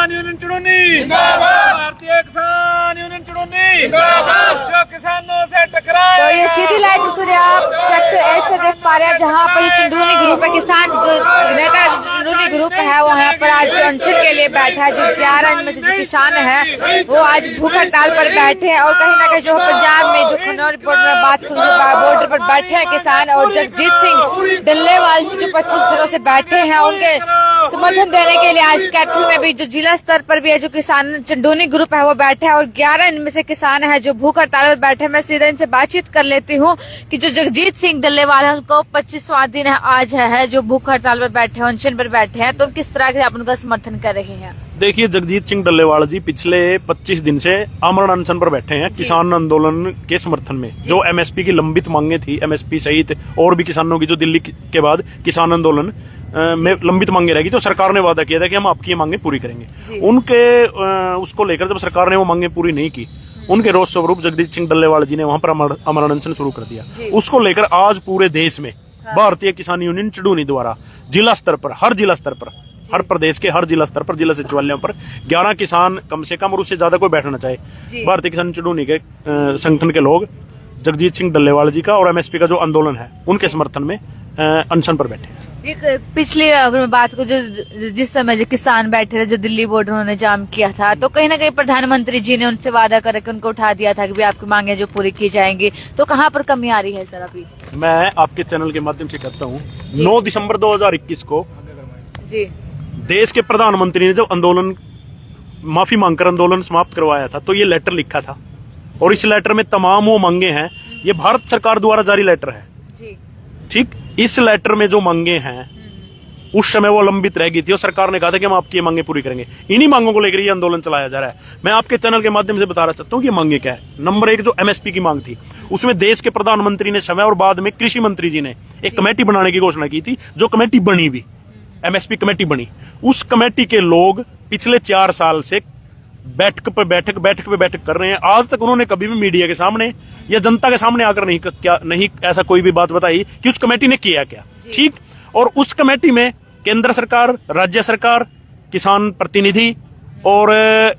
किसान यूनियन चुड़ूनी जिंदाबाद, भारतीय किसान यूनियन चुड़ूनी जिंदाबाद, जो किसानों से टकराए। तो ये सीधी लाइन तस्वीरें आप सेक्टर 8 से देख पा रहे हैं, जहाँ पर चुंडूनी ग्रुप है, किसान जो नेता चुंडूनी ग्रुप है वहाँ पर आज अनशन के लिए बैठा है। जो 11 में से जो किसान है वो आज भूख हड़ताल पर बैठे हैं। और कहीं ना कहीं जो पंजाब में जो खनौर बॉर्डर पर बैठे हैं किसान, और जगजीत सिंह डल्लेवाल जो 25 दिनों से बैठे हैं, उनके समर्थन देने के लिए आज कैथल में भी जो जिला स्तर पर भी है जो किसान चुंडूनी ग्रुप है वो बैठे हैं। और 11 इनमें से किसान है जो भूख हड़ताल पर बैठे हैं। मैं सीधा इनसे बातचीत कर लेती हूँ कि जो जगजीत सिंह डल्लेवाल है उनको 25वां दिन है आज है जो भूख हड़ताल पर बैठे हैं, अनशन पर बैठे हैं, तो किस तरह के आप उनका समर्थन कर रहे हैं? देखिए, जगजीत सिंह डल्लेवाल जी पिछले 25 दिन से आमरण अनशन पर बैठे हैं किसान आंदोलन के समर्थन में। जो एमएसपी की लंबित मांगे थी, एमएसपी सहित और भी किसानों की जो दिल्ली के बाद किसान आंदोलन में लंबित मांगे रहेगी, तो सरकार ने वादा किया था कि हम आपकी ये मांगे पूरी करेंगे। उनके उसको लेकर जब सरकार ने वो मांगे पूरी नहीं की, उनके रोष स्वरूप जगजीत सिंह डल्लेवाल जी ने वहां पर आमरण अनशन शुरू कर दिया। उसको लेकर आज पूरे देश में भारतीय किसान यूनियन चुड़ूनी द्वारा जिला स्तर पर, हर जिला स्तर पर, हर प्रदेश के हर जिला स्तर पर, जिला सचिवालयों पर 11 किसान कम से कम और उससे ज्यादा कोई बैठना चाहे, भारतीय किसान चुड़ूनी के संगठन के लोग जगजीत सिंह डल्लेवाल जी का और एमएसपी का जो आंदोलन है उनके समर्थन में अनशन पर बैठे। पिछली अगर मैं बात को जिस समय जो किसान बैठे थे, जो दिल्ली बॉर्डर उन्होंने जाम किया था, तो कहीं ना कहीं प्रधानमंत्री जी ने उनसे वादा करके उनको उठा दिया था कि भी आपकी मांगे जो पूरी की जाएंगी, तो कहाँ पर कमी आ रही है सर अभी? मैं आपके चैनल के माध्यम से कहता हूँ, 9 दिसंबर 2021 को जी देश के प्रधानमंत्री ने जब आंदोलन माफी मांगकर आंदोलन समाप्त करवाया था, तो ये लेटर लिखा था और इस लेटर में तमाम वो मांगे हैं, ये भारत सरकार द्वारा जारी लेटर है जी। ठीक। इस लेटर में जो मांगे हैं उस समय वो लंबित रह गई थी और सरकार ने कहा था कि हम आपकी मांगे पूरी करेंगे। इन्हीं मांगों को लेकर ये आंदोलन चलाया जा रहा है। मैं आपके चैनल के माध्यम से बताना चाहता हूँ कि मांगे क्या है। नंबर 1 जो एमएसपी की मांग थी, उसमें देश के प्रधानमंत्री ने समय और बाद में कृषि मंत्री जी ने एक कमेटी बनाने की घोषणा की थी, जो कमेटी बनी भी, एमएसपी कमेटी बनी। उस कमेटी के लोग पिछले 4 साल से बैठक पे बैठक कर रहे हैं। आज तक उन्होंने कभी भी मीडिया के सामने या जनता के सामने आकर नहीं ऐसा कोई भी बात बताई कि उस कमेटी ने किया क्या। ठीक। और उस कमेटी में केंद्र सरकार, राज्य सरकार, किसान प्रतिनिधि और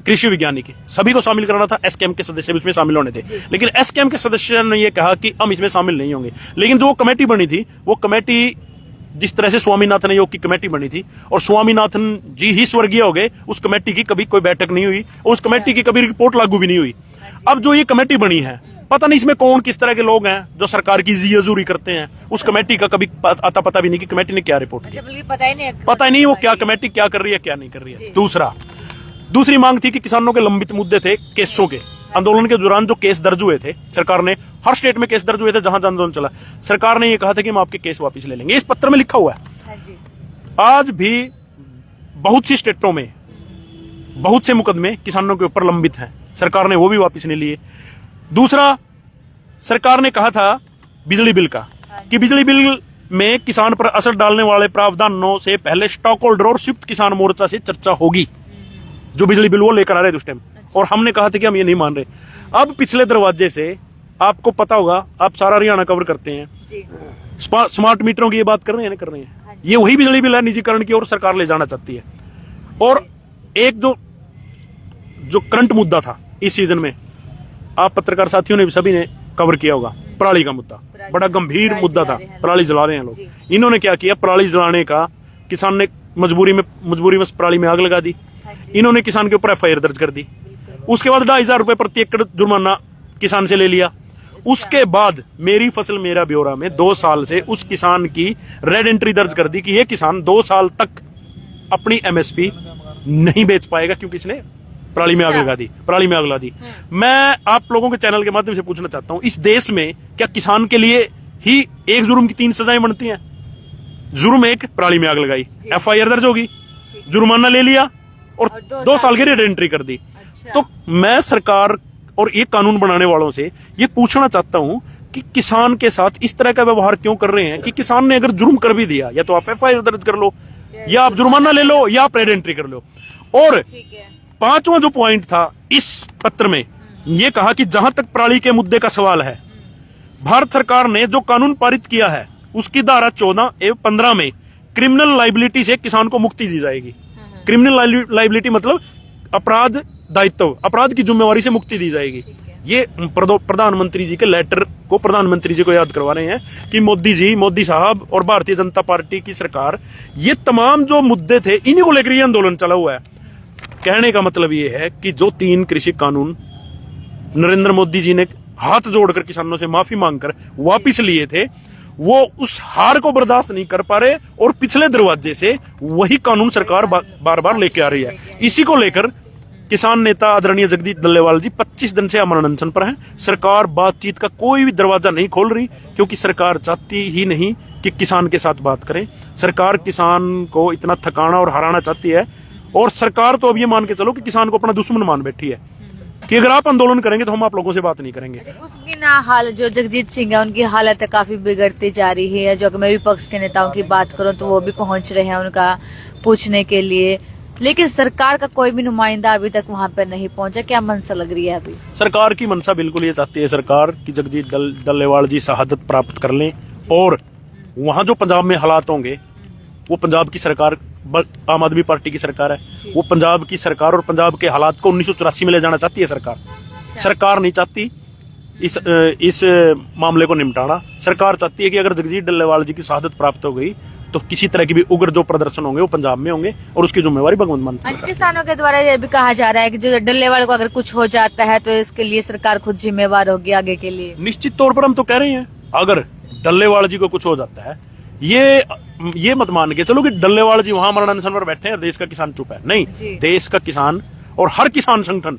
कृषि वैज्ञानिक सभी को शामिल करना था। एसकेएम के सदस्य भी उसमें शामिल होने थे, लेकिन एसकेएम के सदस्यों ने यह कहा कि हम इसमें शामिल नहीं होंगे। लेकिन जो कमेटी बनी थी, वो कमेटी जिस तरह से स्वामीनाथन आयोग की कमेटी बनी थी, और स्वामीनाथन जी ही स्वर्गीय हो गए, उस कमेटी की कभी कोई बैठक नहीं हुई और उस कमेटी की कभी रिपोर्ट लागू भी नहीं हुई। अब जो ये कमेटी बनी है, पता नहीं इसमें कौन किस तरह के लोग हैं जो सरकार की जी-हजूरी करते हैं। उस कमेटी का कभी आता पता भी नहीं कि कमेटी ने क्या रिपोर्ट की, पता ही नहीं वो क्या कमेटी क्या कर रही है, क्या नहीं कर रही है। दूसरी मांग थी कि किसानों के लंबित मुद्दे थे केसों के। आंदोलन के दौरान जो केस दर्ज हुए थे, सरकार ने हर स्टेट में केस दर्ज हुए थे जहां आंदोलन चला, सरकार ने ये कहा था कि हम आपके केस वापस ले लेंगे। इस पत्र में लिखा हुआ है। आज भी बहुत सी स्टेटों में बहुत से मुकदमे किसानों के ऊपर लंबित हैं, सरकार ने वो भी वापस नहीं लिए। दूसरा, सरकार ने कहा था बिजली बिल का कि बिजली बिल में किसान पर असर डालने वाले प्रावधानों से पहले स्टॉक होल्डर और संयुक्त किसान मोर्चा से चर्चा होगी। जो बिजली बिल वो लेकर आ रहे थे उस टाइम, और हमने कहा था कि हम ये नहीं मान रहे। अब पिछले दरवाजे से आपको पता होगा, आप सारा हरियाणा कवर करते हैं, स्मार्ट मीटरों की ये बात कर रहे हैं, कर रहे हैं। ये वही बिजली बिल है निजीकरण की ओर सरकार ले जाना चाहती है। और एक जो करंट मुद्दा था इस सीजन में, आप पत्रकार साथियों ने सभी ने कवर किया होगा, पराली का मुद्दा बड़ा गंभीर मुद्दा था। पराली जला रहे हैं लोग। इन्होंने क्या किया, पराली जलाने का किसान ने मजबूरी में पराली में आग लगा दी। इन्होंने किसान के ऊपर एफआईआर दर्ज कर दी। उसके बाद 2,500 रुपए प्रति एकड़ जुर्माना किसान से ले लिया। उसके बाद मेरी फसल मेरा ब्यौरा में 2 साल से उस किसान की रेड एंट्री दर्ज कर दी कि यह किसान 2 साल तक अपनी एमएसपी नहीं बेच पाएगा क्योंकि इसने पराली में आग लगा दी। मैं आप लोगों के चैनल के माध्यम से पूछना चाहता हूं, इस देश में क्या किसान के लिए ही एक जुर्म की 3 सजाएं बनती हैं? जुर्म 1, पराली में आग लगाई, एफआईआर दर्ज होगी, जुर्माना ले लिया और 2 साल की रेड एंट्री कर दी। तो मैं सरकार और ये कानून बनाने वालों से ये पूछना चाहता हूं कि किसान के साथ इस तरह का व्यवहार क्यों कर रहे हैं कि किसान ने अगर जुर्म कर भी दिया, या तो आप एफआईआर दर्ज कर लो, या आप जुर्माना ले लो, या आप रेड एंट्री कर लो। और 5वां जो पॉइंट था इस पत्र में, ये कहा कि जहां तक पराली के मुद्दे का सवाल है, भारत सरकार ने जो कानून पारित किया है उसकी धारा 14 एवं 15 में क्रिमिनल लाइबिलिटी से किसान को मुक्ति दी जाएगी। क्रिमिनल लाइबिलिटी मतलब अपराध दायित्व, अपराध की जिम्मेवारी से मुक्ति दी जाएगी। ये प्रधानमंत्री जी के लेटर को प्रधानमंत्री जी को याद करवा रहे हैं कि मोदी जी, मोदी साहब और भारतीय जनता पार्टी की सरकार, ये तमाम जो मुद्दे थे इन्हीं को लेकर ये आंदोलन चला हुआ है। कहने का मतलब ये है कि जो 3 कृषि कानून नरेंद्र मोदी जी ने हाथ जोड़कर किसानों से माफी मांगकर वापिस लिए थे, वो उस हार को बर्दाश्त नहीं कर पा रहे और पिछले दरवाजे से वही कानून सरकार बार बार लेके आ रही है। इसी को लेकर किसान नेता आदरणीय जगदीश डल्लेवाल जी 25 दिन से अमरण अनशन पर हैं। सरकार बातचीत का कोई भी दरवाजा नहीं खोल रही, क्योंकि सरकार चाहती ही नहीं कि किसान के साथ बात करें। सरकार किसान को इतना थकाना और हराना चाहती है, और सरकार तो अब ये मान के चलो कि किसान को अपना दुश्मन मान बैठी है कि अगर आप आंदोलन करेंगे तो हम आप लोगों से बात नहीं करेंगे। उसकी ना हाल जो जगजीत सिंह है, उनकी हालत काफी बिगड़ती जा रही है। जो अगर मैं विपक्ष के नेताओं की बात करूं तो वो भी पहुंच रहे हैं उनका पूछने के लिए, लेकिन सरकार का कोई भी नुमाइंदा अभी तक वहां पर नहीं पहुंचा। क्या मंशा लग रही है अभी? सरकार की मंशा बिल्कुल ये चाहती है सरकार कि जगजीत डल्लेवाल जी शहादत प्राप्त कर लें, और वहां जो पंजाब में हालात होंगे, वो पंजाब की सरकार आम आदमी पार्टी की सरकार है, वो पंजाब की सरकार और पंजाब के हालात को 1984 में ले जाना चाहती है सरकार। सरकार नहीं चाहती इस मामले को निपटाना। सरकार चाहती है कि अगर जगजीत डल्लेवाल जी की शहादत प्राप्त हो गई तो किसी तरह की भी उग्र जो प्रदर्शन होंगे वो पंजाब में होंगे, और उसकी जिम्मेवारी भगवंत मान सरकार। किसानों के द्वारा ये भी कहा जा रहा है कि जो डल्लेवाल को अगर कुछ हो जाता है तो इसके लिए सरकार खुद जिम्मेवार होगी आगे के लिए। निश्चित तौर पर हम तो कह रहे हैं, अगर डल्लेवाल जी को कुछ हो जाता है, ये मत मान के चलो कि डल्लेवाल जी वहां मरण अनशन पर बैठे हैं और देश का किसान चुप है। नहीं, देश का किसान और हर किसान संगठन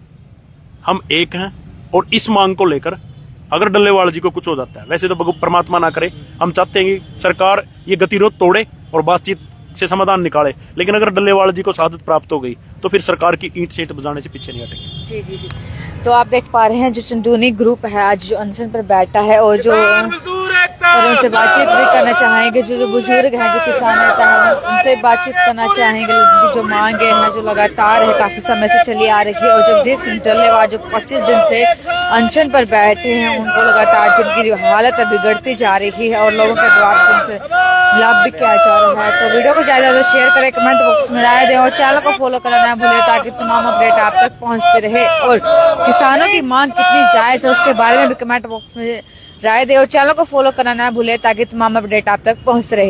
हम एक हैं, और इस मांग को लेकर अगर डल्लेवाल जी को कुछ हो जाता है, वैसे तो परमात्मा ना करे, हम चाहते हैं कि सरकार ये गतिरोध तोड़े और बातचीत से समाधान निकाले, लेकिन अगर डल्लेवाल जी को शहादत प्राप्त हो गई तो फिर सरकार की ईंट सेंट बजाने से पीछे नहीं हटेंगे। जी जी जी। तो आप देख पा रहे हैं जो चंदूनी ग्रुप है आज जो अनशन पर बैठा है, और जो और उनसे बातचीत भी करना चाहेंगे। जो बुजुर्ग हैं, जो किसान नेता है, उनसे बातचीत करना चाहेंगे। उनकी जो मांगे हैं जो लगातार है, काफी समय से चली आ रही है, और जगजीत सिंह डल्लेवाल जो 25 दिन से अनशन पर बैठे हैं, उनको लगातार जिनकी हालत बिगड़ती जा रही है और लोगों के द्वारा जिनसे लाभ भी किया जा रहा है। तो वीडियो को ज्यादा से शेयर करें, कमेंट बॉक्स में राय दें, और चैनल को फॉलो करना ना भूलें ताकि तमाम अपडेट आप तक पहुंचते रहे। और किसानों की मांग कितनी जायज है उसके बारे में भी कमेंट बॉक्स में राय दें, और चैनल को फॉलो करना ना भूलें ताकि तमाम अपडेट आप तक पहुंचते रहे।